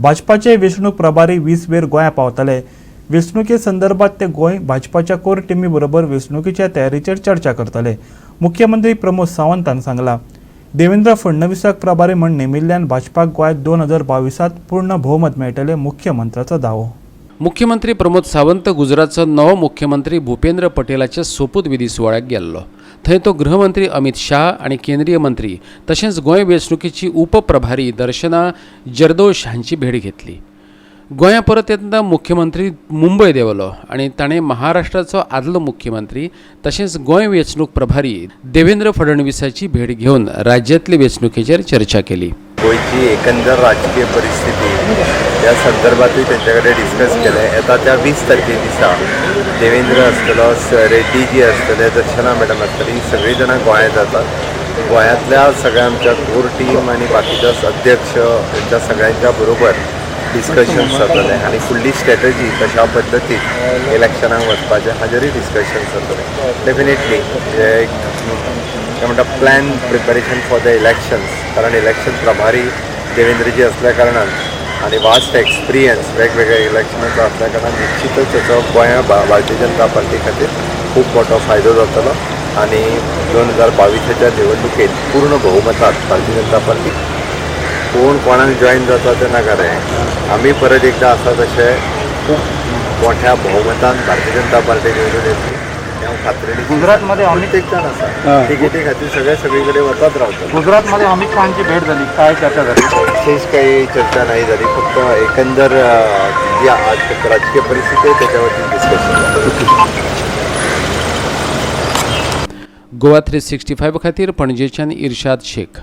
भाजपाचे वेंचणूक प्रभारी 20 वेळ गोंया पावतले। वेंचणुके संदर्भात ते गोंय भाजपाच्या कोर टिमी बरोबर वेंचणुकीच्या तयारीचेर चर्चा करतले। मुख्यमंत्री प्रमोद सावंतान सांगला। देवेंद्र फडणवीसाक प्रभारी म्हूण नेमिल्ल्यान भाजपाक गोंयांत 2022 पूर्ण भोवमत मेळटले, मुख्यमंत्र्याचो दावो। मुख्यमंत्री प्रमोद सावंत गुजरातचो नवो मुख्यमंत्री भूपेंद्र पटेलाच्या सोपूतविधी सुवाळ्याक गेल्लो। थंय तो गृहमंत्री अमित शाह आणि केंद्रीय मंत्री तशेंच गोंय वेंचणुकीची उपप्रभारी दर्शना जरदोश हांची भेट घेतली। गोंया परत येतना मुख्यमंत्री मुंबय देवलो आणि ताणें महाराष्ट्राचो आदलो मुख्यमंत्री तशेंच गोंय वेंचणूक प्रभारी देवेंद्र फडणवीसाची भेट घेवन राज्यांतले वेंचणुकेचेर चर्चा केली। गोयची एकंदर राजकीय परिस्थिती या संदर्भातही त्यांच्याकडे डिस्कस केले। येता त्या 20 तारखे दिसा देवेंद्र आसतलो, रेड्डी जी आसतले, दर्शना मॅडम आसतली, ही सगळीं जाणां गोंयांत जातात। गोंयांतल्या सगळ्या आमच्या कोर टीम आणि बाकीच्या अध्यक्ष यांच्या सगळ्यांच्या बरोबर डिस्कशन्स जातले आणि फुडली स्ट्रॅटजी कशा पद्दतीन इलेक्शनाक वचपाचें हाजेरूय डिस्कशन्स जातले। डेफिनेटली काय म्हणटा plan preparation for the elections, कारण इलेक्शन प्रभारी देवेंद्रजी असल्या कारणान आणि वास्ट एक्सपिरियन्स वेगवेगळ्या इलेक्शनाचो असल्या कारणान निश्चितच ताचो गोंया भारतीय जनता पार्टी खातीर खूब मोठो फायदो जातलो आणि 2022च्या निवडणुकेत पूर्ण भोवमतात भारतीय जनता पार्टी कोण कोणाक जॉईन जाता तें नाका रे। आमी परत एकदा आसा तशें खूब मोठ्या भोवमतान भारतीय जनता पार्टी निवडून येतली हांव खात्रीन। गुजरातमध्ये अमित एक जाण आसा तिकेटी खातीर सगळे कडेन वतात रावतात। गुजरातमध्ये अमित शहाची भेट झाली, काय चर्चा झाली? विशेष काही चर्चा नाही झाली, फक्त एकंदर जी आज राजकीय परिस्थिती आहे त्याच्यावरती डिस्कशन। गोवा 365 खातीर पणजेच्यान इर्शाद शेख।